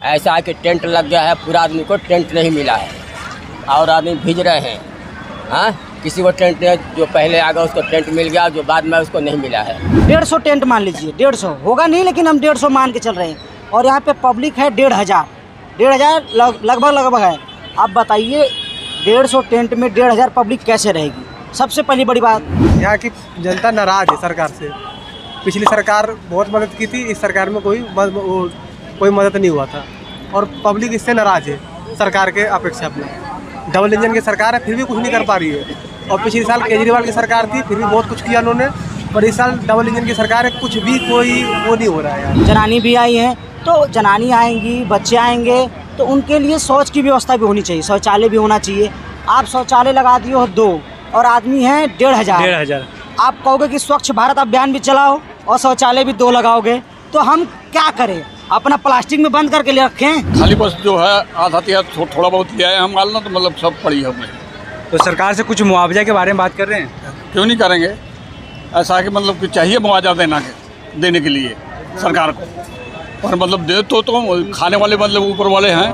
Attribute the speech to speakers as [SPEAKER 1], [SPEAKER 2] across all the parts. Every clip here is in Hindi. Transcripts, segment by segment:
[SPEAKER 1] ऐसा है कि टेंट लग गया है, पूरा आदमी को टेंट नहीं मिला है और आदमी भिज रहे हैं। हाँ, किसी को टेंट जो पहले आ गया उसको टेंट मिल गया, जो बाद में उसको नहीं मिला है।
[SPEAKER 2] 150 टेंट मान लीजिए, 150 होगा नहीं लेकिन हम 150 मान के चल रहे हैं और यहाँ पे पब्लिक है 1,500 लगभग है। आप बताइए 150 टेंट में 1,500 पब्लिक कैसे रहेगी? सबसे पहली बड़ी बात,
[SPEAKER 3] यहाँ की जनता नाराज है सरकार से। पिछली सरकार बहुत मदद की थी, इस सरकार में कोई मदद नहीं हुआ था और पब्लिक इससे नाराज है सरकार के अपेक्षा में। डबल इंजन की सरकार है फिर भी कुछ नहीं कर पा रही है और पिछले साल केजरीवाल की सरकार थी फिर भी बहुत कुछ किया उन्होंने, पर इस साल डबल इंजन की सरकार है, कुछ भी कोई वो नहीं हो रहा है।
[SPEAKER 2] जनानी भी आई हैं तो जनानी आएंगी, बच्चे आएंगे तो उनके लिए शौच की व्यवस्था भी होनी चाहिए, शौचालय भी होना चाहिए। आप शौचालय लगा दिए हो 2 और आदमी हैं 1,500। आप कहोगे कि स्वच्छ भारत अभियान भी चलाओ और शौचालय भी 2 लगाओगे तो हम क्या करें? अपना प्लास्टिक में बंद करके ले रखें।
[SPEAKER 4] खाली बस जो है आधा थोड़ा बहुत लिया है हम मालना, तो मतलब सब पड़ी है हमें।
[SPEAKER 5] तो सरकार से कुछ मुआवजा के बारे में बात कर रहे हैं?
[SPEAKER 4] क्यों नहीं करेंगे? ऐसा है कि मतलब कि चाहिए मुआवजा देने के लिए सरकार को, पर मतलब दे तो खाने वाले मतलब ऊपर वाले हैं,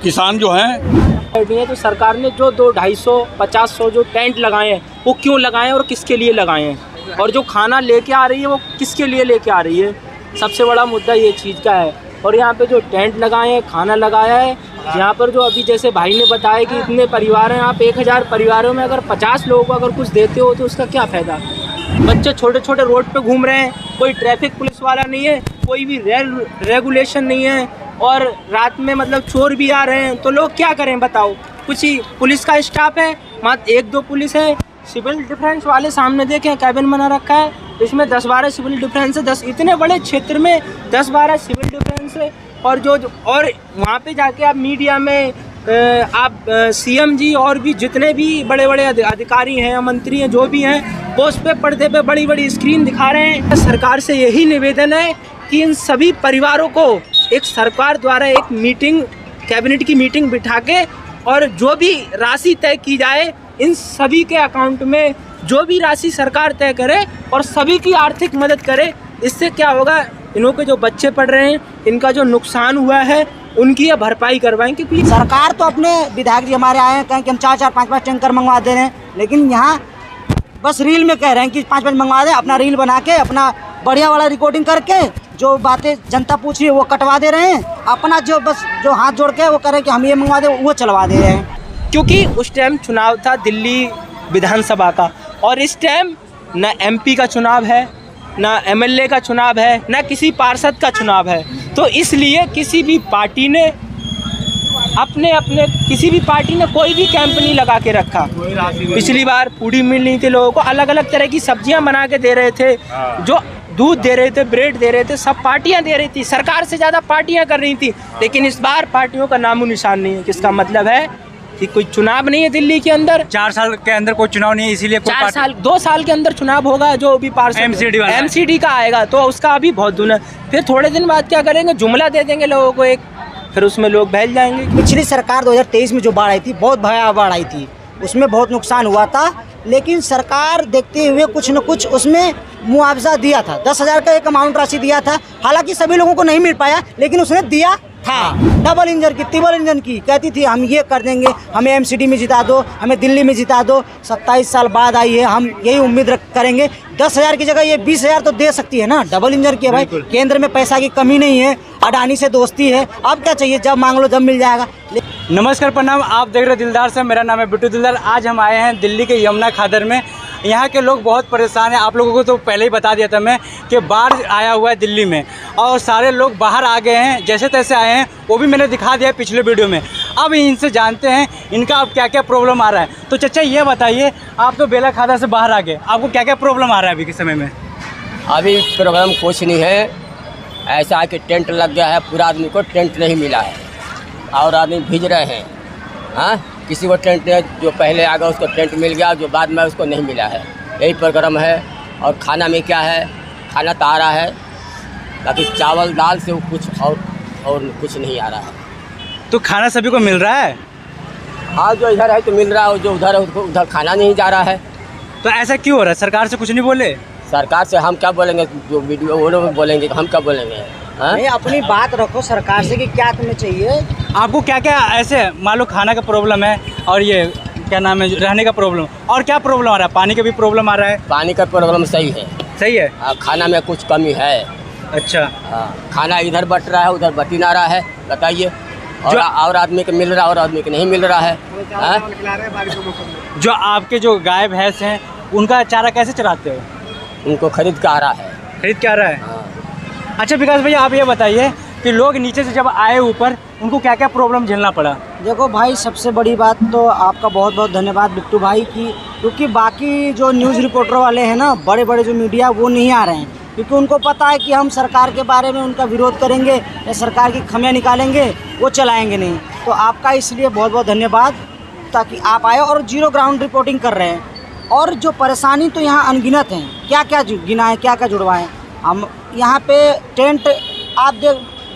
[SPEAKER 4] किसान जो हैं।
[SPEAKER 6] तो सरकार ने जो 200-250 जो टेंट लगाए हैं वो क्यों लगाए हैं और किसके लिए लगाए हैं, और जो खाना लेके आ रही है वो किसके लिए लेके आ रही है, सबसे बड़ा मुद्दा ये चीज़ का है। और यहाँ पे जो टेंट लगाए हैं, खाना लगाया है, यहाँ पर जो अभी जैसे भाई ने बताया कि इतने परिवार हैं, आप 1,000 परिवारों में अगर 50 लोगों को अगर कुछ देते हो तो उसका क्या फ़ायदा? बच्चे छोटे छोटे रोड पे घूम रहे हैं, कोई ट्रैफिक पुलिस वाला नहीं है, कोई भी रेगुलेशन नहीं है और रात में मतलब चोर भी आ रहे हैं, तो लोग क्या करें बताओ? कुछ ही पुलिस का स्टाफ है, मात्र 1-2 पुलिस है। सिविल डिफेंस वाले सामने देखें कैबिन बना रखा है, इसमें 10-12 सिविल डिफेंस है। 10 इतने बड़े क्षेत्र में 10-12 सिविल डिफेंस है। और और वहाँ पे जाके आप मीडिया में आप सीएम जी और भी जितने भी बड़े बड़े अधिकारी हैं, मंत्री हैं, जो भी हैं, पोस्ट पे पर्दे पे बड़ी बड़ी स्क्रीन दिखा रहे हैं। सरकार से यही निवेदन है कि इन सभी परिवारों को एक सरकार द्वारा एक मीटिंग, कैबिनेट की मीटिंग बिठा के और जो भी राशि तय की जाए इन सभी के अकाउंट में, जो भी राशि सरकार तय करे और सभी की आर्थिक मदद करे। इससे क्या होगा, इन्हों के जो बच्चे पढ़ रहे हैं, इनका जो नुकसान हुआ है उनकी ये भरपाई करवाएं। क्योंकि
[SPEAKER 2] सरकार तो अपने विधायक जी हमारे आए हैं, कहें कि हम 4-4, 5-5 टैंकर मंगवा दे रहे हैं, लेकिन यहाँ बस रील में कह रहे हैं कि 5-5 मंगवा दें। अपना रील बना के अपना बढ़िया वाला रिकॉर्डिंग करके जो बातें जनता पूछ रही है वो कटवा दे रहे हैं, अपना जो बस जो हाथ जोड़ के वो कह रहे हैं कि हम ये मंगवा दें, वो चलवा दे रहे हैं।
[SPEAKER 6] क्योंकि उस टाइम चुनाव था दिल्ली विधानसभा का और इस टाइम न एमपी का चुनाव है, ना एमएलए का चुनाव है, ना किसी पार्षद का चुनाव है। तो इसलिए किसी भी पार्टी ने किसी भी पार्टी ने कोई भी कैंप नहीं लगा के रखा। पिछली बार पूड़ी मिल रही थी लोगों को, अलग अलग तरह की सब्जियां बना के दे रहे थे, जो दूध दे रहे थे, ब्रेड दे रहे थे, सब पार्टियां दे रही थी, सरकार से ज़्यादा पार्टियां कर रही थी। लेकिन इस बार पार्टियों का नामो निशान नहीं है। किसका मतलब है कि कोई चुनाव नहीं है दिल्ली के अंदर।
[SPEAKER 5] 4 साल के अंदर कोई चुनाव नहीं है, इसीलिए
[SPEAKER 6] 2 साल के अंदर चुनाव होगा। जो भी पार्षद एमसीडी का आएगा तो उसका अभी बहुत दूर है। फिर थोड़े दिन बाद क्या करेंगे, जुमला दे देंगे लोगों को एक, फिर उसमें लोग बहल जाएंगे।
[SPEAKER 2] पिछली सरकार 2023 में जो बाढ़ आई थी, बहुत भयावह बाढ़ आई थी, उसमें बहुत नुकसान हुआ था, लेकिन सरकार देखते हुए कुछ न कुछ उसमें मुआवजा दिया था। 10,000 का एक अमाउंट राशि दिया था, हालांकि सभी लोगों को नहीं मिल पाया, लेकिन उसने दिया था। डबल इंजन की, ट्रिपल इंजन की कहती थी हम ये कर देंगे, हमें एमसीडी में जिता दो, हमें दिल्ली में जिता दो। 27 साल बाद आई है, हम यही उम्मीद करेंगे 10,000 की जगह ये 20,000 तो दे सकती है ना, डबल इंजन की है भाई। केंद्र में पैसा की कमी नहीं है, अडानी से दोस्ती है, अब क्या चाहिए, जब मांग लो जब मिल जाएगा।
[SPEAKER 5] नमस्कार, प्रणाम, आप देख रहे दिलदार से, मेरा नाम है बिट्टू दिलदार। आज हम आए हैं दिल्ली के यमुना खादर में। यहाँ के लोग बहुत परेशान हैं। आप लोगों को तो पहले ही बता दिया था मैं कि बाढ़ आया हुआ है दिल्ली में और सारे लोग बाहर आ गए हैं, जैसे तैसे आए हैं, वो भी मैंने दिखा दिया पिछले वीडियो में। अब इनसे जानते हैं इनका अब क्या क्या प्रॉब्लम आ रहा है। तो चाचा ये बताइए, आप तो बेला खादर से बाहर आ गए, आपको क्या क्या प्रॉब्लम आ रहा है अभी के समय में?
[SPEAKER 1] अभी प्रॉब्लम कुछ नहीं है, ऐसा है कि टेंट लग गया है, पूरा आदमी को टेंट नहीं मिला है और आदमी भिज रहे हैं। हाँ, किसी को टेंट जो पहले आ गया उसको टेंट मिल गया, जो बाद में उसको नहीं मिला है। यही प्रॉब्लम है। और खाना में क्या है, खाना तो आ रहा है, बाकी चावल दाल से कुछ और कुछ नहीं आ रहा है।
[SPEAKER 5] तो खाना सभी को मिल रहा है?
[SPEAKER 1] हाँ, जो इधर है तो मिल रहा है, जो उधर है उसको उधर खाना नहीं जा रहा है।
[SPEAKER 5] तो ऐसा क्यों हो रहा है? सरकार से कुछ नहीं बोले?
[SPEAKER 1] सरकार से हम क्या बोलेंगे, जो वीडियो वो लोग बोलेंगे, हम क्या बोलेंगे। हाँ?
[SPEAKER 2] नहीं, अपनी बात रखो सरकार से कि क्या तुम्हें चाहिए।
[SPEAKER 5] आपको क्या क्या ऐसे मान लो खाना का प्रॉब्लम है और ये क्या नाम है रहने का प्रॉब्लम, और क्या प्रॉब्लम आ रहा है? पानी का भी प्रॉब्लम आ रहा है।
[SPEAKER 1] पानी का प्रॉब्लम सही है।
[SPEAKER 5] सही है।
[SPEAKER 1] खाना में कुछ कमी है।
[SPEAKER 5] अच्छा।
[SPEAKER 1] खाना इधर बट रहा है, उधर बट ही ना रहा है, बताइए। और आदमी को मिल रहा है और आदमी को नहीं मिल रहा है।
[SPEAKER 5] जो आपके जो गाय भैंस हैं उनका चारा कैसे चराते हो?
[SPEAKER 1] उनको खरीद के आ रहा है।
[SPEAKER 5] खरीद के आ रहा है। अच्छा विकास भैया, आप ये बताइए कि लोग नीचे से जब आए ऊपर उनको क्या क्या प्रॉब्लम झेलना पड़ा?
[SPEAKER 2] देखो भाई, सबसे बड़ी बात तो आपका बहुत बहुत धन्यवाद बिट्टू भाई की, क्योंकि बाकी जो न्यूज़ रिपोर्टर वाले हैं ना, बड़े बड़े जो मीडिया, वो नहीं आ रहे हैं, क्योंकि उनको पता है कि हम सरकार के बारे में उनका विरोध करेंगे या सरकार की खामियां निकालेंगे, वो चलाएंगे नहीं। तो आपका इसलिए बहुत बहुत धन्यवाद, ताकि आप आए और जीरो ग्राउंड रिपोर्टिंग कर रहे हैं। और जो परेशानी तो यहाँ अनगिनत हैं, क्या क्या गिना है, क्या क्या जुड़वाएँ। हम यहाँ पे टेंट आप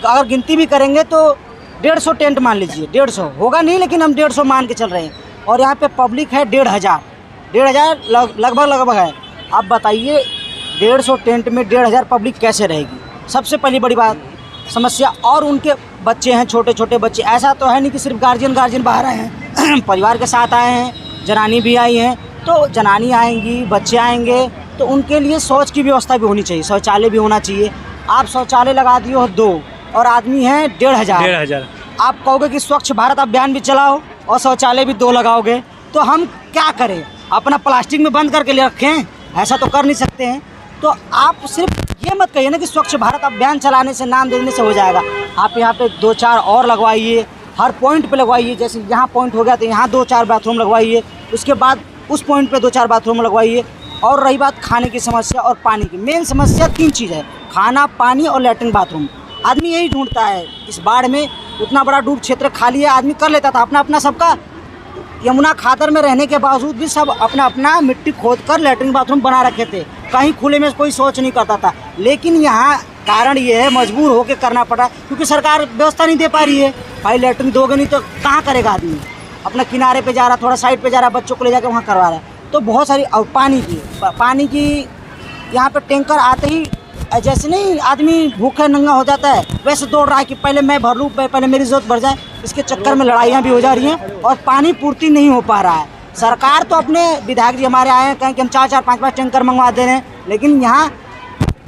[SPEAKER 2] अगर गिनती भी करेंगे तो 150 टेंट मान लीजिए। 150 होगा नहीं, लेकिन हम 150 मान के चल रहे हैं। और यहाँ पे पब्लिक है 1,500 लगभग है। आप बताइए 150 टेंट में 1,500 पब्लिक कैसे रहेगी? सबसे पहली बड़ी बात समस्या। और उनके बच्चे हैं, छोटे छोटे बच्चे। ऐसा तो है नहीं कि सिर्फ गार्जियन बाहर आए हैं परिवार के साथ आए हैं, जनानी भी आई हैं। तो जनानी आएंगी, बच्चे आएंगे, तो उनके लिए शौच की व्यवस्था भी होनी चाहिए, शौचालय भी होना चाहिए। आप शौचालय लगा दिए हो 2 और आदमी हैं 1,500। आप कहोगे कि स्वच्छ भारत अभियान भी चलाओ और शौचालय भी 2 लगाओगे, तो हम क्या करें? अपना प्लास्टिक में बंद करके ले रखें? ऐसा तो कर नहीं सकते हैं। तो आप सिर्फ ये मत कहिए ना कि स्वच्छ भारत अभियान चलाने से, नाम देने से हो जाएगा। आप यहाँ पे 2-4 और लगवाइए, हर पॉइंट पे लगवाइए। जैसे यहाँ पॉइंट हो गया तो यहाँ 2-4 बाथरूम लगवाइए, उसके बाद उस पॉइंट पे 2-4 बाथरूम लगवाइए। और रही बात खाने की समस्या और पानी की, मेन समस्या 3 चीज़ है: खाना, पानी और लैट्रिन बाथरूम। आदमी यही ढूंढता है। इस बाढ़ में उतना बड़ा डूब क्षेत्र खाली है, आदमी कर लेता था अपना सबका। यमुना खातर में रहने के बावजूद भी सब अपना मिट्टी खोद कर लैट्रिन बाथरूम बना रखे थे, कहीं खुले में कोई सोच नहीं करता था। लेकिन यहाँ कारण ये है, मजबूर होकर करना पड़ा, क्योंकि सरकार व्यवस्था नहीं दे पा रही है। भाई लैट्रिन दोगे नहीं तो कहाँ करेगा आदमी? अपना किनारे पे जा रहा, थोड़ा साइड पे जा रहा, बच्चों को ले जाकर वहाँ करवा रहा है। तो बहुत सारी। और पानी की यहाँ पे टैंकर आते ही जैसे नहीं आदमी भूखे नंगा हो जाता है, वैसे दौड़ रहा है कि पहले मैं भर लूँ, पहले मेरी ज़रूरत बढ़ जाए। इसके चक्कर में लड़ाइयाँ भी हो जा रही हैं और पानी पूर्ति नहीं हो पा रहा है। सरकार तो अपने विधायक जी हमारे आए हैं, कहें कि हम 4-4, 5-5 टैंकर मंगवा दे रहे हैं, लेकिन यहाँ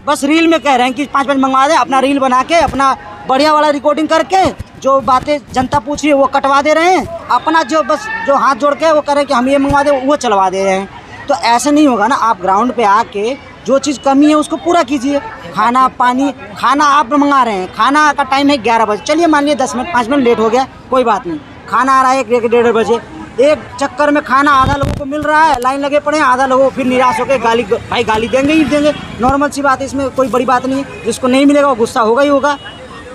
[SPEAKER 2] बस रील में कह रहे हैं कि 5-5 मंगवा दें। अपना रील बना के, अपना बढ़िया वाला रिकॉर्डिंग करके, जो बातें जनता पूछ रही है वो कटवा दे रहे हैं। अपना जो हाथ जोड़ के वो करें कि हम ये मंगवा दें, वो चलवा दे रहे हैं। तो ऐसे नहीं होगा ना। आप ग्राउंड पे आके जो चीज़ कमी है उसको पूरा कीजिए। खाना, पानी। खाना आप मंगा रहे हैं, खाना का टाइम है 11 बजे, चलिए मान लीजिए 10 मिनट 5 मिनट लेट हो गया, कोई बात नहीं। खाना आ रहा है 1-1:30 बजे। एक चक्कर में खाना आधा लोगों को मिल रहा है, लाइन लगे पड़े हैं, आधा लोगों फिर निराश होकर गाली देंगे ही देंगे। नॉर्मल सी बात है, इसमें कोई बड़ी बात नहीं है। जिसको नहीं मिलेगा वो गुस्सा होगा ही होगा।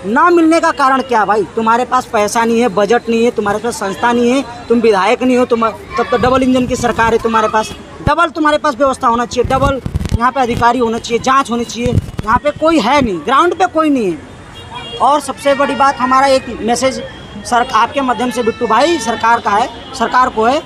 [SPEAKER 2] ना मिलने का कारण क्या भाई? तुम्हारे पास पैसा नहीं है, बजट नहीं है, तुम्हारे पास संस्था नहीं है, तुम विधायक नहीं हो, तब तो डबल इंजन की सरकार है तुम्हारे पास। डबल तुम्हारे पास व्यवस्था होना चाहिए, डबल यहाँ पे अधिकारी होना चाहिए, जांच होनी चाहिए। यहाँ पे कोई है नहीं, ग्राउंड पे कोई नहीं है। और सबसे बड़ी बात, हमारा एक मैसेज आपके माध्यम से बिट्टू भाई सरकार का है, सरकार को है।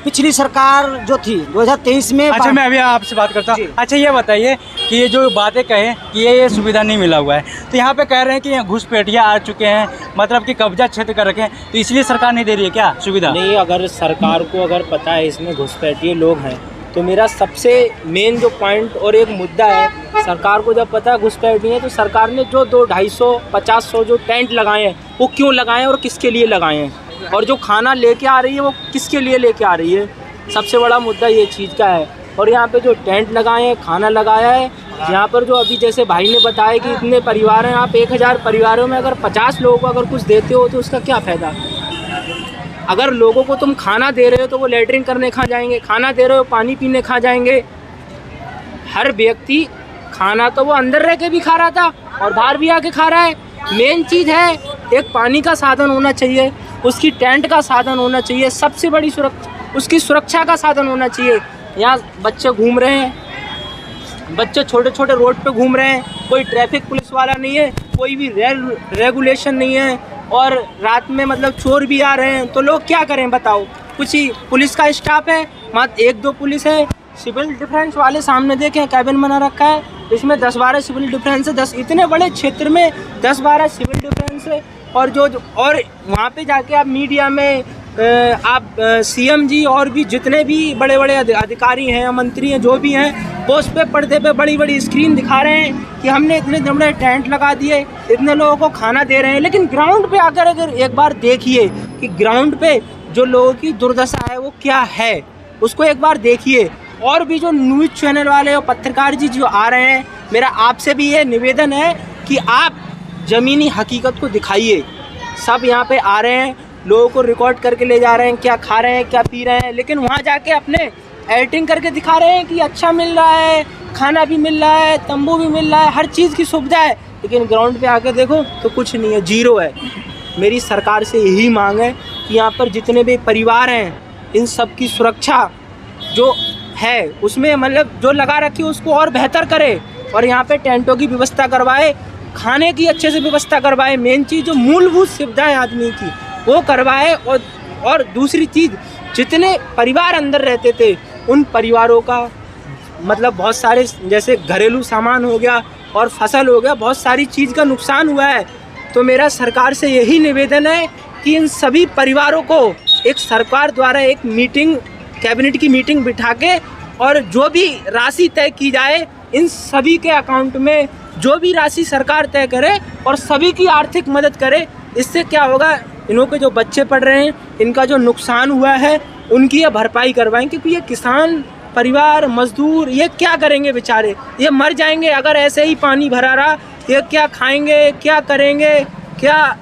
[SPEAKER 2] पिछली सरकार जो थी 2023 में।
[SPEAKER 5] अच्छा, मैं अभी आपसे बात करता हूँ। अच्छा ये बताइए कि ये जो बातें कहें कि ये सुविधा नहीं मिला हुआ है, तो यहाँ पे कह रहे हैं कि घुसपैठिया आ चुके हैं, मतलब कि कब्जा क्षेत्र कर रखे हैं, तो इसलिए सरकार नहीं दे रही है क्या सुविधा?
[SPEAKER 6] नहीं, अगर सरकार को अगर पता है इसमें घुसपैठिए लोग हैं, तो मेरा सबसे मेन जो पॉइंट और एक मुद्दा है, सरकार को जब पता है घुसपैठिए हैं, तो सरकार ने जो 200-250 जो टेंट लगाए हैं, वो क्यों लगाए हैं और किसके लिए लगाए हैं? और जो खाना लेके आ रही है वो किसके लिए लेके आ रही है? सबसे बड़ा मुद्दा ये चीज़ का है। और यहाँ पे जो टेंट लगाए हैं, खाना लगाया है, यहाँ पर जो अभी जैसे भाई ने बताया कि इतने परिवार हैं, आप 1000 परिवारों में अगर 50 लोगों को अगर कुछ देते हो तो उसका क्या फ़ायदा? अगर लोगों को तुम खाना दे रहे हो तो वो लैट्रिन करने कहाँ जाएंगे? खाना दे रहे हो पानी पीने कहाँ जाएंगे? हर व्यक्ति खाना तो वो अंदर रह के भी खा रहा था और बाहर भी आके खा रहा है। मेन चीज़ है एक पानी का साधन होना चाहिए, उसकी टेंट का साधन होना चाहिए, सबसे बड़ी उसकी सुरक्षा का साधन होना चाहिए। यहाँ बच्चे घूम रहे हैं, बच्चे छोटे छोटे रोड पे घूम रहे हैं, कोई ट्रैफिक पुलिस वाला नहीं है, कोई भी रेगुलेशन नहीं है, और रात में मतलब चोर भी आ रहे हैं, तो लोग क्या करें बताओ? कुछ ही पुलिस का स्टाफ है, मात्र 1-2 पुलिस है, सिविल डिफेंस वाले सामने देखें कैबिन बना रखा है, इसमें 10-12 सिविल डिफेंस है, 10 इतने बड़े क्षेत्र में 10-12 सिविल डिफेंस है। और और वहाँ पे जाके आप मीडिया में आप सीएम जी और भी जितने भी बड़े बड़े अधिकारी हैं, मंत्री हैं, जो भी हैं, वो उस पे पर्दे पे बड़ी बड़ी स्क्रीन दिखा रहे हैं कि हमने इतने बड़े टेंट लगा दिए, इतने लोगों को खाना दे रहे हैं। लेकिन ग्राउंड पे आकर अगर एक बार देखिए कि ग्राउंड पे जो लोगों की दुर्दशा है वो क्या है, उसको एक बार देखिए। और भी जो न्यूज़ चैनल वाले और पत्रकार जी जो आ रहे हैं, मेरा आपसे भी ये निवेदन है कि आप ज़मीनी हकीकत को दिखाइए। सब यहाँ पे आ रहे हैं, लोगों को रिकॉर्ड करके ले जा रहे हैं, क्या खा रहे हैं, क्या पी रहे हैं, लेकिन वहाँ जाके अपने एडिटिंग करके दिखा रहे हैं कि अच्छा मिल रहा है, खाना भी मिल रहा है, तंबू भी मिल रहा है, हर चीज़ की सुविधा है। लेकिन ग्राउंड पे आके देखो तो कुछ नहीं है, जीरो है। मेरी सरकार से यही मांग है कि यहाँ पर जितने भी परिवार हैं, इन सब की सुरक्षा जो है उसमें मतलब जो लगा रखी है उसको और बेहतर करे, और यहाँ पे टेंटों की व्यवस्था करवाए, खाने की अच्छे से व्यवस्था करवाए, मेन चीज़ जो मूलभूत सुविधाएं आदमी की वो करवाए। और दूसरी चीज़, जितने परिवार अंदर रहते थे उन परिवारों का मतलब बहुत सारे जैसे घरेलू सामान हो गया और फसल हो गया, बहुत सारी चीज़ का नुकसान हुआ है। तो मेरा सरकार से यही निवेदन है कि इन सभी परिवारों को एक सरकार द्वारा एक मीटिंग, कैबिनेट की मीटिंग बिठा के, और जो भी राशि तय की जाए इन सभी के अकाउंट में जो भी राशि सरकार तय करे और सभी की आर्थिक मदद करे। इससे क्या होगा, इन्हों के जो बच्चे पढ़ रहे हैं, इनका जो नुकसान हुआ है उनकी ये भरपाई करवाएं, क्योंकि ये किसान परिवार, मजदूर, ये क्या करेंगे बेचारे, ये मर जाएंगे अगर ऐसे ही पानी भरा रहा। ये क्या खाएंगे, क्या करेंगे, क्या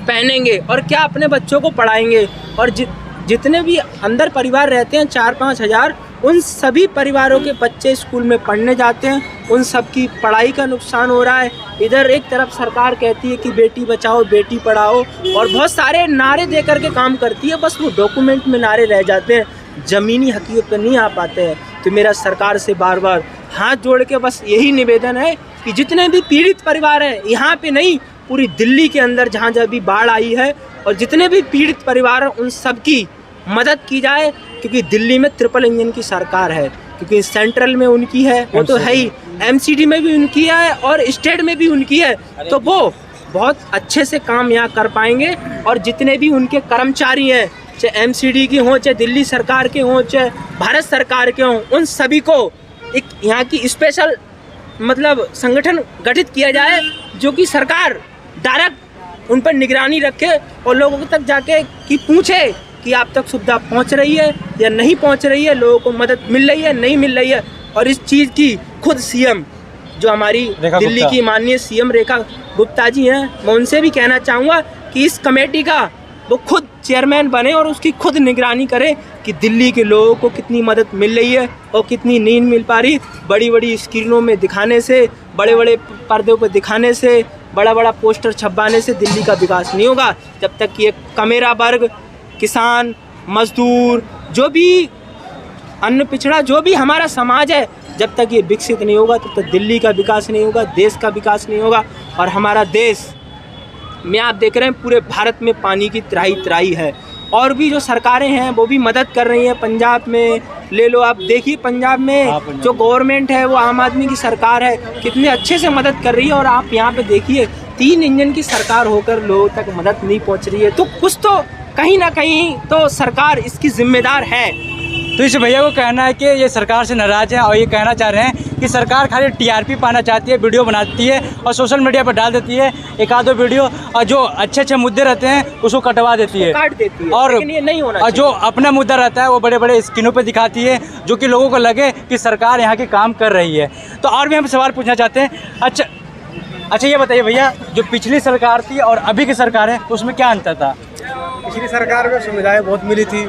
[SPEAKER 6] पहनेंगे और क्या अपने बच्चों को पढ़ाएंगे। और जितने भी अंदर परिवार रहते हैं 4-5 हज़ार, उन सभी परिवारों के बच्चे स्कूल में पढ़ने जाते हैं, उन सब की पढ़ाई का नुकसान हो रहा है। इधर एक तरफ सरकार कहती है कि बेटी बचाओ बेटी पढ़ाओ और बहुत सारे नारे दे करके काम करती है, बस वो डॉक्यूमेंट में नारे रह जाते हैं, ज़मीनी हकीकत पर नहीं आ पाते हैं। तो मेरा सरकार से बार बार हाथ जोड़ के बस यही निवेदन है कि जितने भी पीड़ित परिवार हैं, यहाँ पे नहीं पूरी दिल्ली के अंदर जहाँ जहाँ भी बाढ़ आई है, और जितने भी पीड़ित परिवार हैं उन सब की मदद की जाए, क्योंकि दिल्ली में ट्रिपल इंजन की सरकार है, क्योंकि सेंट्रल में उनकी है, वो तो है ही, एमसीडी में भी उनकी है और स्टेट में भी उनकी है, तो वो बहुत अच्छे से काम यहाँ कर पाएंगे। और जितने भी उनके कर्मचारी हैं, चाहे एमसीडी की हों, चाहे दिल्ली सरकार के हों, चाहे भारत सरकार के हों, उन सभी को एक यहाँ की स्पेशल मतलब संगठन गठित किया जाए, जो कि सरकार डायरेक्ट उन पर निगरानी रखे और लोगों तक जाके कि पूछे कि आप तक सुविधा पहुंच रही है या नहीं पहुंच रही है, लोगों को मदद मिल रही है नहीं मिल रही है। और इस चीज़ की खुद सीएम जो हमारी दिल्ली की माननीय सीएम रेखा गुप्ता जी हैं, मैं उनसे भी कहना चाहूँगा कि इस कमेटी का वो खुद चेयरमैन बने और उसकी खुद निगरानी करे कि दिल्ली के लोगों को कितनी मदद मिल रही है और कितनी नहीं मिल पा रही। बड़ी बड़ी स्क्रीनों में दिखाने से, बड़े बड़े पर्दों पर दिखाने से, बड़ा बड़ा पोस्टर छपवाने से दिल्ली का विकास नहीं होगा। जब तक कि एक कमेरा वर्ग, किसान, मजदूर, जो भी अन्न पिछड़ा जो भी हमारा समाज है, जब तक ये विकसित नहीं होगा तब तक दिल्ली का विकास नहीं होगा, देश का विकास नहीं होगा। और हमारा देश में आप देख रहे हैं पूरे भारत में पानी की त्राही त्राही है, और भी जो सरकारें हैं वो भी मदद कर रही हैं। पंजाब में ले लो, आप देखिए पंजाब में जो गवर्नमेंट है वो आम आदमी की सरकार है, कितने अच्छे से मदद कर रही है। और आप यहाँ पे देखिए 3 इंजन की सरकार होकर लोगों तक मदद नहीं पहुँच रही है, तो कुछ तो कहीं ना कहीं तो सरकार इसकी जिम्मेदार है।
[SPEAKER 5] तो इस भैया को कहना है कि ये सरकार से नाराज़ है और ये कहना चाह रहे हैं कि सरकार खाली टीआरपी पाना चाहती है, वीडियो बनाती है और सोशल मीडिया पर डाल देती है एक आध दो वीडियो, और जो अच्छे अच्छे मुद्दे रहते हैं उसको कटवा देती है,
[SPEAKER 6] काट देती है।
[SPEAKER 5] और
[SPEAKER 6] लेकिन ये नहीं होना
[SPEAKER 5] और जो अपना मुद्दा रहता है वो बड़े बड़े स्क्रीनों पे दिखाती है, जो कि लोगों को लगे कि सरकार यहाँ के काम कर रही है। तो और भी हम सवाल पूछना चाहते हैं। अच्छा ये बताइए भैया, जो पिछली सरकार थी और अभी की सरकार है तो उसमें क्या अंतर था?
[SPEAKER 3] पिछली सरकार में सुविधाएं बहुत मिली थी,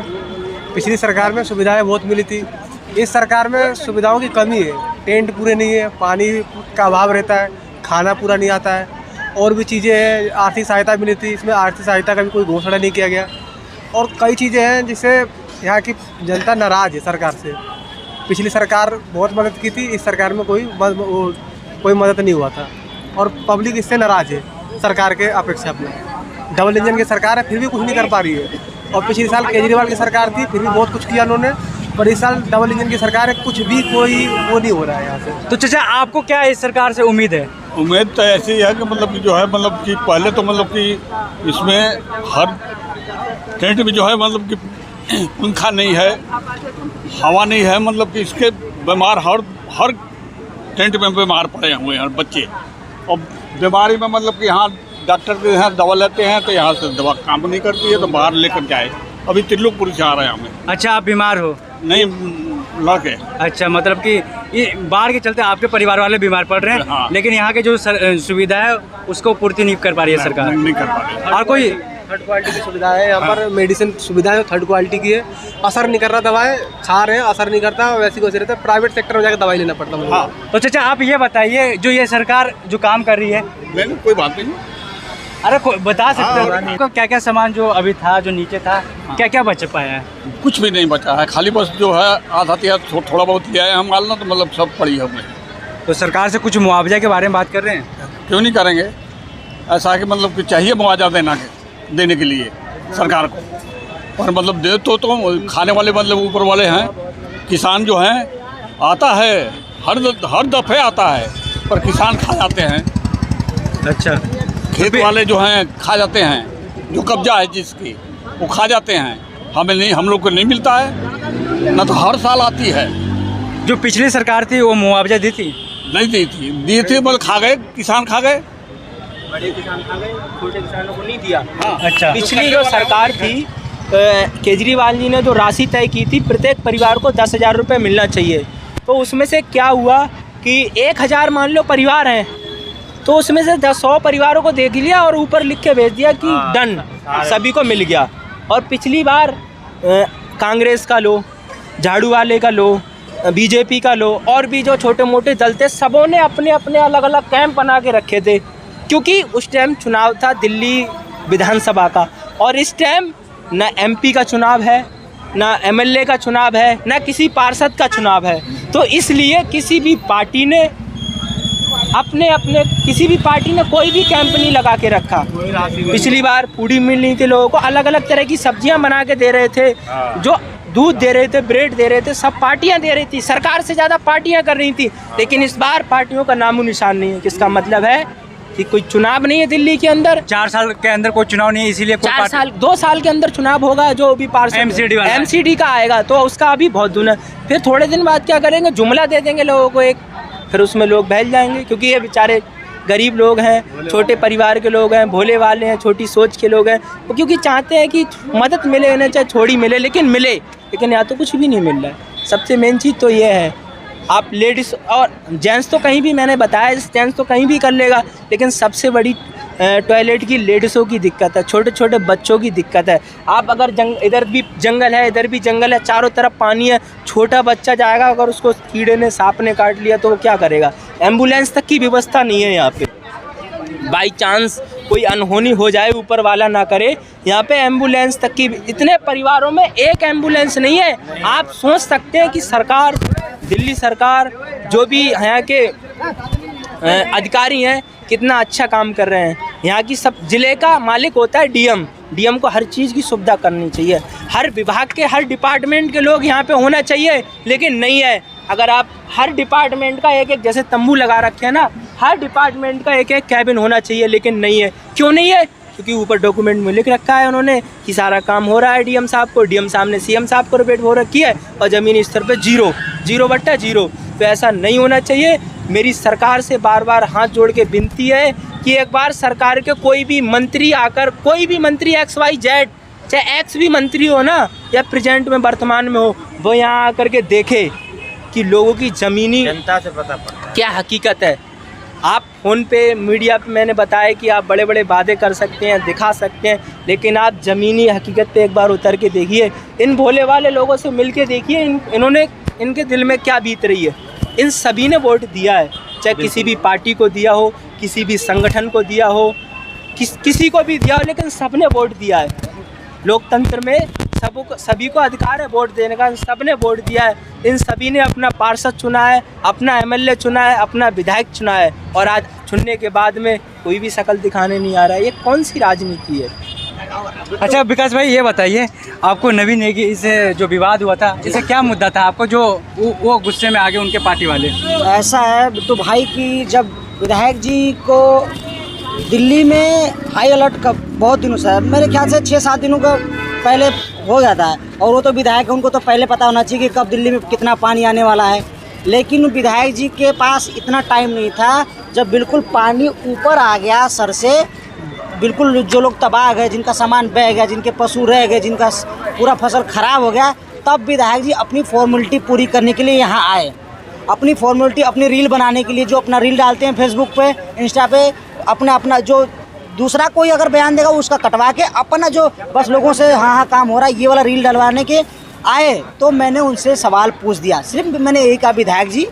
[SPEAKER 3] इस सरकार में सुविधाओं की कमी है, टेंट पूरे नहीं है, पानी का अभाव रहता है, खाना पूरा नहीं आता है, और भी चीज़ें हैं। आर्थिक सहायता मिली थी, इसमें आर्थिक सहायता का भी कोई घोषणा नहीं किया गया, और कई चीज़ें हैं जिससे यहाँ की जनता नाराज़ है सरकार से। पिछली सरकार बहुत मदद की थी, इस सरकार में कोई मदद नहीं हुआ था, और पब्लिक इससे नाराज़ है सरकार के अपेक्षा में। डबल इंजन की सरकार है फिर भी कुछ नहीं कर पा रही है, और पिछले साल केजरीवाल की सरकार थी फिर भी बहुत कुछ किया उन्होंने, पर इस साल डबल इंजन की सरकार है, कुछ भी कोई वो नहीं हो रहा है यहाँ से।
[SPEAKER 5] तो चाचा आपको क्या इस सरकार से उम्मीद है?
[SPEAKER 4] उम्मीद तो ऐसी है कि मतलब कि जो है मतलब कि पहले तो मतलब कि इसमें हर टेंट में जो है मतलब कि पंखा नहीं है, हवा नहीं है, मतलब कि इसके बीमार हर टेंट में बीमार पड़े हुए हैं बच्चे। और बीमारी में मतलब कि यहाँ डॉक्टर के यहाँ दवा लेते हैं तो यहाँ से दवा काम नहीं करती है तो बाहर लेकर जाए। अभी त्रिलोकपुरी से आ रहे हैं हमें।
[SPEAKER 5] अच्छा, आप बीमार हो?
[SPEAKER 4] नहीं, लड़के।
[SPEAKER 5] अच्छा, मतलब कि ये बाढ़ के चलते आपके परिवार वाले बीमार पड़ रहे हैं।
[SPEAKER 4] हाँ।
[SPEAKER 5] लेकिन यहाँ के जो सुविधा है उसको पूर्ति नहीं कर पा रही है सरकार।
[SPEAKER 4] नहीं कर पा रही।
[SPEAKER 5] और कोई
[SPEAKER 3] थर्ड क्वालिटी की सुविधा है यहाँ पर, मेडिसिन सुविधा है थर्ड क्वालिटी की है। असर नहीं कर रहा, दवाएं खा रहे हैं, असर नहीं करता, वैसे वैसे रहता है। प्राइवेट सेक्टर में जाकर दवाई लेना पड़ता है।
[SPEAKER 4] हाँ।
[SPEAKER 5] तो चाचा आप ये बताइए, जो ये सरकार जो काम कर रही है,
[SPEAKER 4] नहीं कोई बात नहीं।
[SPEAKER 5] अरे बता सकते हो आपको क्या क्या सामान जो अभी था, जो नीचे था, क्या क्या बच पाया है?
[SPEAKER 4] कुछ भी नहीं बचा है, खाली बस जो है आधा तिया थोड़ा बहुत लिया है हम माल ना, तो मतलब सब पड़ी है हमें।
[SPEAKER 5] तो सरकार से कुछ मुआवजा के बारे में बात कर रहे हैं?
[SPEAKER 4] क्यों नहीं करेंगे? ऐसा कि मतलब कि चाहिए मुआवजा देने के लिए सरकार को, और मतलब दे तो खाने वाले मतलब ऊपर वाले हैं, किसान जो हैं आता है हर दफ़े आता है, पर किसान खा जाते हैं।
[SPEAKER 5] अच्छा,
[SPEAKER 4] खेत वाले जो हैं खा जाते हैं, जो कब्जा है जिसकी वो खा जाते हैं। हमें नहीं, हम लोग को नहीं मिलता है ना, तो हर साल आती है।
[SPEAKER 5] जो पिछली सरकार थी वो मुआवजा दी थी?
[SPEAKER 4] नहीं दी थी मतलब खा गए, किसान खा गए,
[SPEAKER 6] बड़े किसान खा गए, छोटे किसानों को नहीं दिया।
[SPEAKER 4] हाँ।
[SPEAKER 5] अच्छा,
[SPEAKER 6] पिछली जो सरकार थी, केजरीवाल जी ने जो राशि तय की थी, प्रत्येक परिवार को 10,000 रुपये मिलना चाहिए। तो उसमें से क्या हुआ कि 1,000 मान लो परिवार हैं, तो उसमें से 100 परिवारों को देख लिया और ऊपर लिख के भेज दिया कि डन, सभी को मिल गया। और पिछली बार कांग्रेस का लो, झाड़ू वाले का लो, बीजेपी का लो, और भी जो छोटे मोटे दल थे, सबों ने अपने अपने अलग अलग कैंप बना के रखे थे, क्योंकि उस टाइम चुनाव था दिल्ली विधानसभा का। और इस टाइम ना एमपी का चुनाव है, ना एमएलए का चुनाव है, ना किसी पार्षद का चुनाव है। तो इसलिए किसी भी पार्टी ने किसी भी पार्टी ने कोई भी कैंप नहीं लगा के रखा। पिछली बार पूड़ी मिल रही थी लोगों को, अलग अलग तरह की सब्जियां बना के दे रहे थे, जो दूध दे रहे थे, ब्रेड दे रहे थे, सब पार्टियां दे रही थी, सरकार से ज़्यादा पार्टियां कर रही थी। लेकिन इस बार पार्टियों का नामो निशान नहीं है। किसका मतलब है कि कोई चुनाव नहीं है दिल्ली के अंदर।
[SPEAKER 5] 4 साल के अंदर कोई चुनाव नहीं है, इसीलिए
[SPEAKER 6] 2 साल के अंदर चुनाव होगा, जो भी पार्षद MCD का आएगा तो उसका अभी बहुत दूर है। फिर थोड़े दिन बाद क्या करेंगे, जुमला दे देंगे लोगों को एक, फिर उसमें लोग बहल जाएंगे, क्योंकि ये बेचारे गरीब लोग हैं, छोटे परिवार के लोग हैं, भोले वाले हैं, छोटी सोच के लोग हैं, वो क्योंकि चाहते हैं कि मदद मिले उन्हें, चाहे थोड़ी मिले लेकिन मिले। लेकिन यहाँ तो कुछ भी नहीं मिल रहा है। सबसे मेन चीज़ तो ये है, आप लेडीज़ और जेंट्स तो कहीं भी, मैंने बताया जेंट्स तो कहीं भी कर लेगा, लेकिन सबसे बड़ी टॉयलेट की लेडीज़ों की दिक्कत है, छोटे छोटे बच्चों की दिक्कत है। आप अगर इधर भी जंगल है, इधर भी जंगल है, चारों तरफ पानी है, छोटा बच्चा जाएगा, अगर उसको कीड़े ने, सांप ने काट लिया तो वो क्या करेगा? एम्बुलेंस तक की व्यवस्था नहीं है यहाँ पे। बाई चांस कोई अनहोनी हो जाए, ऊपर वाला ना करे, यहाँ पे एम्बुलेंस तक की, इतने परिवारों में एक एम्बुलेंस नहीं है। आप सोच सकते हैं कि सरकार, दिल्ली सरकार, जो भी यहाँ के अधिकारी हैं, कितना अच्छा काम कर रहे हैं। यहाँ की सब ज़िले का मालिक होता है डीएम को हर चीज़ की सुविधा करनी चाहिए, हर विभाग के, हर डिपार्टमेंट के लोग यहाँ पे होना चाहिए, लेकिन नहीं है। अगर आप हर डिपार्टमेंट का एक जैसे तंबू लगा रखे हैं ना, हर डिपार्टमेंट का एक कैबिन होना चाहिए, लेकिन नहीं है। क्यों नहीं है? क्योंकि ऊपर डॉक्यूमेंट में लिख रखा है उन्होंने कि सारा काम हो रहा है डीएम साहब को, डीएम साहब ने सीएम साहब को रिपोर्ट हो रखी है, और ज़मीनी स्तर पे 0/0। तो ऐसा नहीं होना चाहिए। मेरी सरकार से बार बार हाथ जोड़ के विनती है कि एक बार सरकार के कोई भी मंत्री आकर, कोई भी मंत्री XYZ, चाहे एक्स भी मंत्री हो ना, या प्रेजेंट में वर्तमान में हो, वो यहाँ आकर के देखे कि लोगों की ज़मीनी जनता से पता पड़ता है क्या हकीकत है। आप फ़ोन पे, मीडिया पे मैंने बताया कि आप बड़े बड़े वादे कर सकते हैं, दिखा सकते हैं, लेकिन आप ज़मीनी हकीकत पे एक बार उतर के देखिए। इन भोले वाले लोगों से मिल के देखिए, इन्होंने, इनके दिल में क्या बीत रही है। इन सभी ने वोट दिया है, चाहे किसी भी पार्टी को दिया हो, किसी भी संगठन को दिया हो, किसी को भी दिया हो, लेकिन सब ने वोट दिया है। लोकतंत्र में सभी को अधिकार है वोट देने का, सब ने वोट दिया है। इन सभी ने अपना पार्षद चुना है, अपना MLA चुना है, अपना विधायक चुना है, और आज चुनने के बाद में कोई भी शकल दिखाने नहीं आ रहा है। ये कौन सी राजनीति है?
[SPEAKER 5] अच्छा विकास भाई, ये बताइए, आपको नवीन नेगी से जो विवाद हुआ था, इसे क्या मुद्दा था आपको जो वो गुस्से में आ गए उनके पार्टी वाले?
[SPEAKER 2] ऐसा है बिट्टू भाई कि जब विधायक जी को दिल्ली में हाई अलर्ट का बहुत दिनों से, मेरे ख्याल से 6-7 दिनों का पहले हो जाता है, और वो तो विधायक है, उनको तो पहले पता होना चाहिए कि कब दिल्ली में कितना पानी आने वाला है। लेकिन विधायक जी के पास इतना टाइम नहीं था। जब बिल्कुल पानी ऊपर आ गया सर से, बिल्कुल जो लोग तबाह गए, जिनका सामान बह गया, जिनके पशु रह गए, जिनका पूरा फसल खराब हो गया, तब विधायक जी अपनी फॉर्मेलिटी पूरी करने के लिए यहाँ आए। अपनी फॉर्मेलिटी, अपनी रील बनाने के लिए, जो अपना रील डालते हैं फेसबुक पे, इंस्टा पे, अपना जो दूसरा कोई अगर बयान देगा उसका कटवा के अपना जो बस लोगों से हाँ काम हो रहा है ये वाला रील डलवाने के आए। तो मैंने उनसे सवाल पूछ दिया, सिर्फ मैंने यही कहा, विधायक जी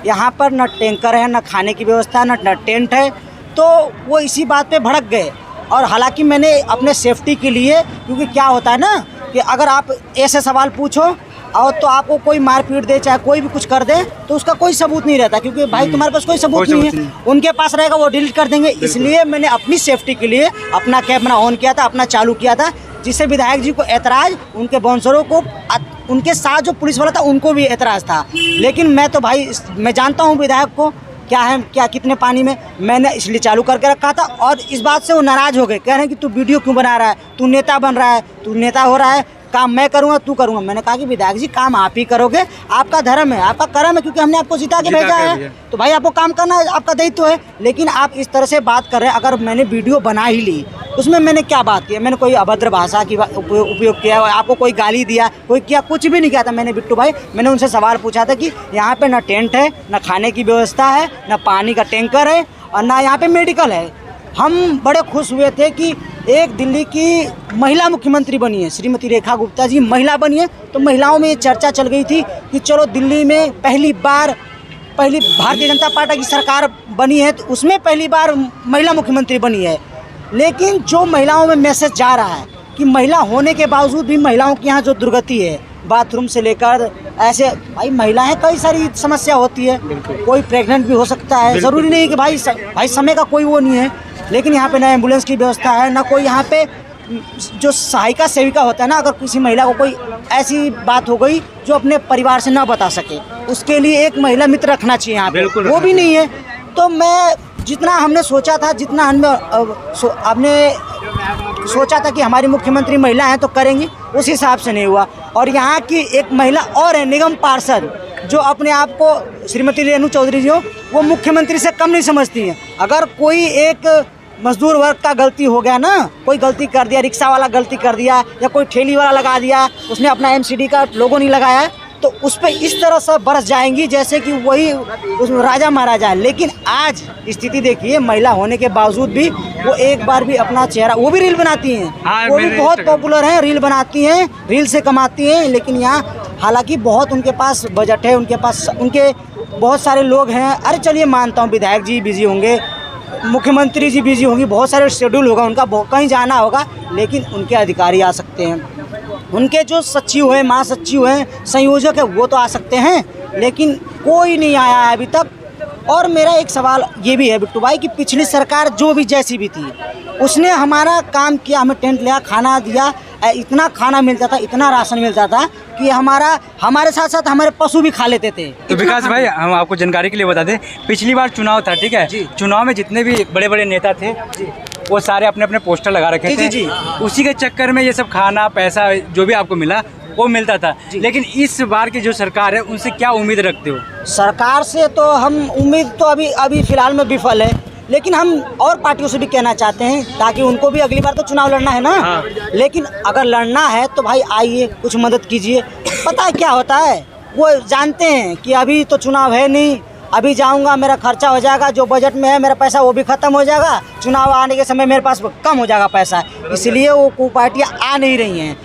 [SPEAKER 2] यहाँ पर न टैंकर है, न खाने की व्यवस्था, न टेंट है। तो वो इसी बात पे भड़क गए। और हालांकि मैंने अपने सेफ्टी के लिए, क्योंकि क्या होता है ना कि अगर आप ऐसे सवाल पूछो और तो आपको कोई मार पीट दे, चाहे कोई भी कुछ कर दे, तो उसका कोई सबूत नहीं रहता, क्योंकि भाई तुम्हारे पास कोई सबूत नहीं है, उनके पास रहेगा, वो डिलीट कर देंगे। इसलिए मैंने अपनी सेफ्टी के लिए अपना कैमरा ऑन किया था, अपना चालू किया था, जिससे विधायक जी को एतराज़, उनके बाउंसरों को, उनके साथ जो पुलिस वाला था उनको भी एतराज़ था। लेकिन मैं तो भाई, मैं जानता हूँ विधायक को क्या है, क्या कितने पानी में, मैंने इसलिए चालू करके रखा था। और इस बात से वो नाराज़ हो गए, कह रहे हैं कि तू वीडियो क्यों बना रहा है, तू नेता बन रहा है, तू नेता हो रहा है, काम मैं करूँगा, तू करूँगा। मैंने कहा कि विधायक जी काम आप ही करोगे, आपका धर्म है, आपका कर्म है, क्योंकि हमने आपको जिता के भेजा है, तो भाई आपको काम करना आपका दायित्व है। लेकिन आप इस तरह से बात कर रहे हैं। अगर मैंने वीडियो बना ही ली, उसमें मैंने क्या बात की? मैंने कोई अभद्र भाषा की उपयोग किया, आपको कोई गाली दिया, कोई किया, कुछ भी नहीं किया था मैंने बिट्टू भाई। मैंने उनसे सवाल पूछा था कि यहाँ पे ना टेंट है, ना खाने की व्यवस्था है, ना पानी का टैंकर है, और ना यहाँ पे मेडिकल है। हम बड़े खुश हुए थे कि एक दिल्ली की महिला मुख्यमंत्री बनी है, श्रीमती रेखा गुप्ता जी महिला बनी है। तो महिलाओं में ये चर्चा चल गई थी कि चलो दिल्ली में पहली भारतीय जनता पार्टी की सरकार बनी है, तो उसमें पहली बार महिला मुख्यमंत्री बनी है। लेकिन जो महिलाओं में मैसेज जा रहा है कि महिला होने के बावजूद भी महिलाओं के यहाँ जो दुर्गति है, बाथरूम से लेकर ऐसे, भाई महिलाएं कई सारी समस्या होती है, कोई प्रेग्नेंट भी हो सकता है, ज़रूरी नहीं कि भाई समय का कोई वो नहीं है। लेकिन यहाँ पे ना एम्बुलेंस की व्यवस्था है, ना कोई यहाँ पे जो सहायिका सेविका होता है ना, अगर किसी महिला को कोई ऐसी बात हो गई जो अपने परिवार से ना बता सके, उसके लिए एक महिला मित्र रखना चाहिए यहाँ पे, वो भी नहीं है। तो मैं जितना हमने सोचा था, जितना हमने सोचा था कि हमारी मुख्यमंत्री महिला हैं तो करेंगी, उस हिसाब से नहीं हुआ। और यहाँ की एक महिला और है, निगम पार्षद, जो अपने आप को श्रीमती रेणु चौधरी जी हो, वो मुख्यमंत्री से कम नहीं समझती हैं। अगर कोई एक मजदूर वर्ग का गलती हो गया ना, कोई गलती कर दिया, रिक्शा वाला गलती कर दिया, या कोई ठेली वाला लगा दिया, उसने अपना MCD का लोगो नहीं लगाया, तो उस पर इस तरह से बरस जाएंगी जैसे कि वही उसमें राजा महाराजा है। लेकिन आज स्थिति देखिए, महिला होने के बावजूद भी वो एक बार भी अपना चेहरा, वो भी रील बनाती हैं, वो भी बहुत पॉपुलर हैं, रील बनाती हैं, रील से कमाती हैं। लेकिन यहाँ हालांकि बहुत उनके पास बजट है, उनके पास उनके बहुत सारे लोग हैं। अरे चलिए मानता हूँ विधायक जी बिजी होंगे, मुख्यमंत्री जी बिजी होंगी, बहुत सारे शेड्यूल होगा उनका, कहीं जाना होगा, लेकिन उनके अधिकारी आ सकते हैं, उनके जो सचिव हैं, महासचिव हैं, संयोजक है, वो तो आ सकते हैं। लेकिन कोई नहीं आया है अभी तक। और मेरा एक सवाल ये भी है बिट्टू भाई कि पिछली सरकार जो भी जैसी भी थी, उसने हमारा काम किया, हमें टेंट लिया, खाना दिया, इतना खाना मिलता था, इतना राशन मिलता था कि हमारे साथ साथ हमारे पशु भी खा लेते थे।
[SPEAKER 5] तो विकास भाई, हम आपको जानकारी के लिए बता दें, पिछली बार चुनाव था, ठीक है, चुनाव में जितने भी बड़े बड़े नेता थे वो सारे अपने अपने पोस्टर लगा रखे थे। उसी के चक्कर में ये सब खाना, पैसा जो भी आपको मिला वो मिलता था। लेकिन इस बार की जो सरकार है, उनसे क्या उम्मीद रखते हो?
[SPEAKER 2] सरकार से तो हम उम्मीद तो अभी फिलहाल में विफल है। लेकिन हम और पार्टियों से भी कहना चाहते हैं, ताकि उनको भी अगली बार तो चुनाव लड़ना है ना। लेकिन अगर लड़ना है तो भाई आइए, कुछ मदद कीजिए। पता है क्या होता है, वो जानते हैं कि अभी तो चुनाव है नहीं, अभी जाऊंगा मेरा खर्चा हो जाएगा, जो बजट में है मेरा पैसा वो भी ख़त्म हो जाएगा, चुनाव आने के समय मेरे पास कम हो जाएगा पैसा, इसलिए वो पार्टियाँ आ नहीं रही हैं।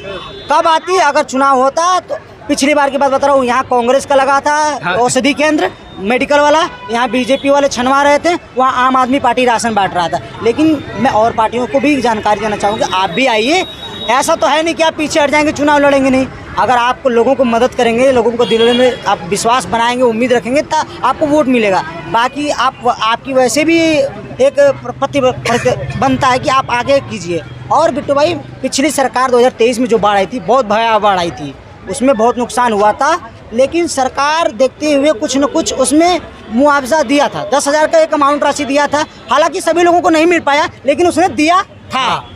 [SPEAKER 2] कब आती है? अगर चुनाव होता तो पिछली बार की बात बता रहा हूँ, यहाँ कांग्रेस का लगा था औषधि केंद्र मेडिकल वाला, यहाँ बीजेपी वाले छनवा रहे थे, वहाँ आम आदमी पार्टी राशन बांट रहा था। लेकिन मैं और पार्टियों को भी जानकारी देना चाहूँगा, आप भी आइए। ऐसा तो है नहीं कि आप पीछे हट जाएंगे, चुनाव लड़ेंगे नहीं। अगर आप लोगों को मदद करेंगे, लोगों को दिल में आप विश्वास बनाएंगे, उम्मीद रखेंगे, तो आपको वोट मिलेगा। बाकी आपकी वैसे भी एक बनता है कि आप आगे कीजिए। और बिट्टू भाई पिछली सरकार 2023 में जो बाढ़ आई थी, बहुत भयावह बाढ़ आई थी, उसमें बहुत नुकसान हुआ था, लेकिन सरकार देखते हुए कुछ न कुछ उसमें मुआवजा दिया था। 10,000 का एक अमाउंट राशि दिया था, हालांकि सभी लोगों को नहीं मिल पाया, लेकिन उसने दिया था।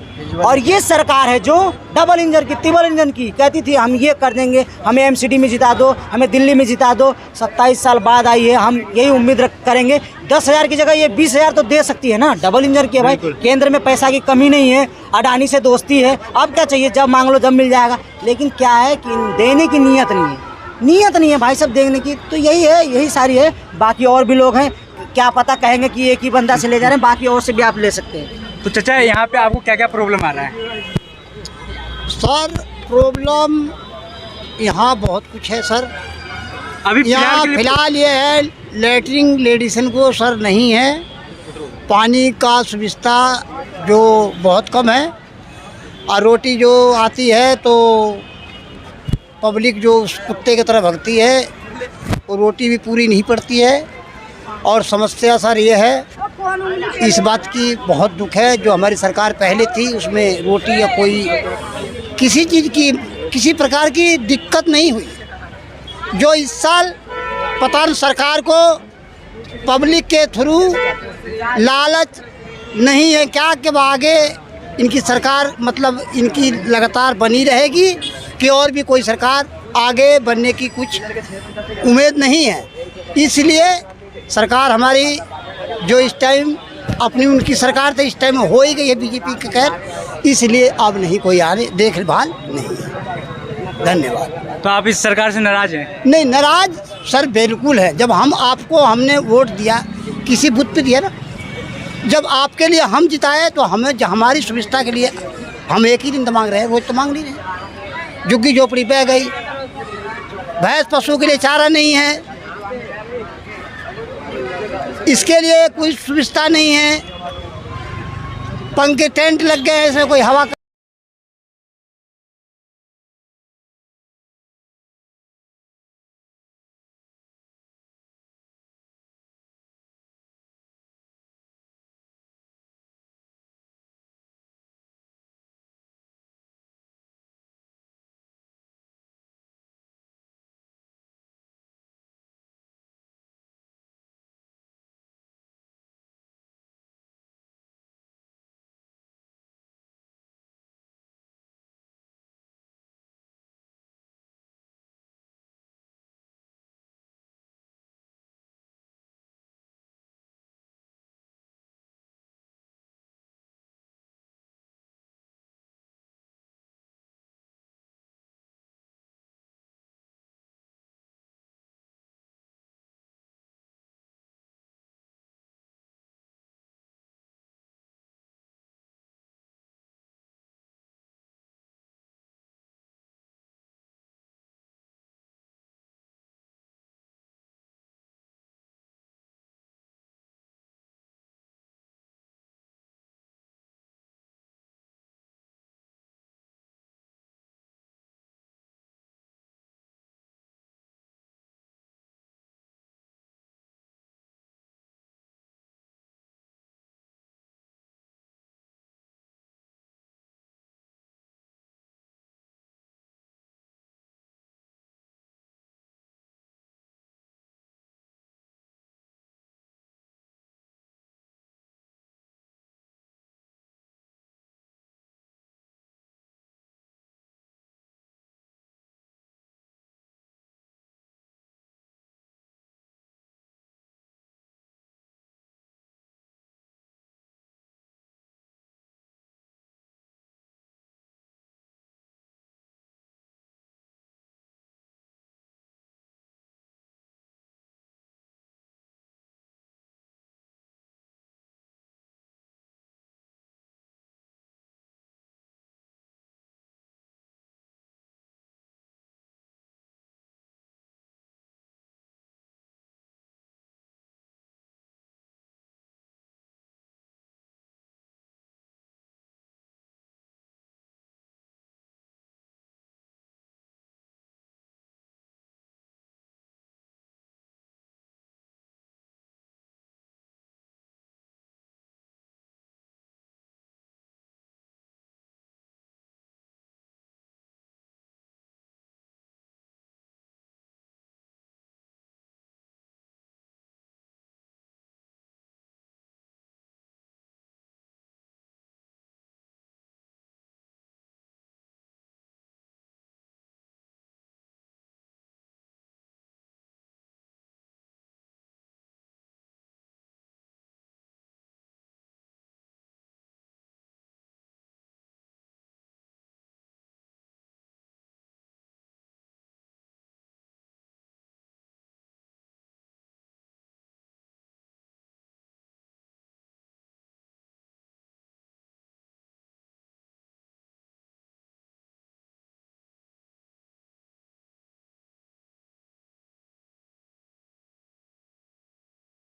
[SPEAKER 2] और ये सरकार है जो डबल इंजन की, ट्रिपल इंजन की कहती थी हम ये कर देंगे, हमें एमसीडी में जिता दो, हमें दिल्ली में जिता दो। 27 साल बाद आई है, हम यही उम्मीद करेंगे 10,000 की जगह ये 20,000 तो दे सकती है ना। डबल इंजन की है भाई, केंद्र में पैसा की कमी नहीं है, अडानी से दोस्ती है, अब क्या चाहिए, जब मांग लो जब मिल जाएगा। लेकिन क्या है कि देने की नीयत नहीं है, नीयत नहीं है भाई सब देखने की। तो यही है, यही सारी है। बाकी और भी लोग हैं, क्या पता कहेंगे कि एक ही बंदा से ले जा रहे हैं, बाकी और से भी आप ले सकते हैं।
[SPEAKER 5] तो चाचा यहाँ पे आपको क्या क्या प्रॉब्लम आ रहा है?
[SPEAKER 7] सर प्रॉब्लम यहाँ बहुत कुछ है सर।
[SPEAKER 5] अभी
[SPEAKER 7] यहाँ फिलहाल ये है लेटरिन लेडीसन को सर नहीं है, पानी का सुविधा जो बहुत कम है, और रोटी जो आती है तो पब्लिक जो उस कुत्ते की तरह भगती है, वो रोटी भी पूरी नहीं पड़ती है। और समस्या सर ये है, इस बात की बहुत दुख है, जो हमारी सरकार पहले थी उसमें रोटी या कोई किसी चीज़ की किसी प्रकार की दिक्कत नहीं हुई। जो इस साल पता नहीं सरकार को पब्लिक के थ्रू लालच नहीं है क्या कि आगे इनकी सरकार मतलब इनकी लगातार बनी रहेगी कि और भी कोई सरकार आगे बनने की कुछ उम्मीद नहीं है। इसलिए सरकार हमारी जो इस टाइम अपनी उनकी सरकार तो इस टाइम हो ही गई है बीजेपी के खैर, इसलिए अब नहीं कोई आने देखभाल नहीं है। धन्यवाद।
[SPEAKER 5] तो आप इस सरकार से नाराज हैं?
[SPEAKER 7] नहीं नाराज सर बिल्कुल है। जब हम आपको हमने वोट दिया, किसी बूथ पे दिया ना, जब आपके लिए हम जिताए तो हमें हमारी सुविधा के लिए हम एक ही दिन तो मांग रहे हैं, रोज तो मांग नहीं रहे। झुग्गी झोपड़ी पे गई, भैंस पशु के लिए चारा नहीं है, इसके लिए कोई सुविधा नहीं है, पंखे टेंट लग गए, इसमें कोई हवा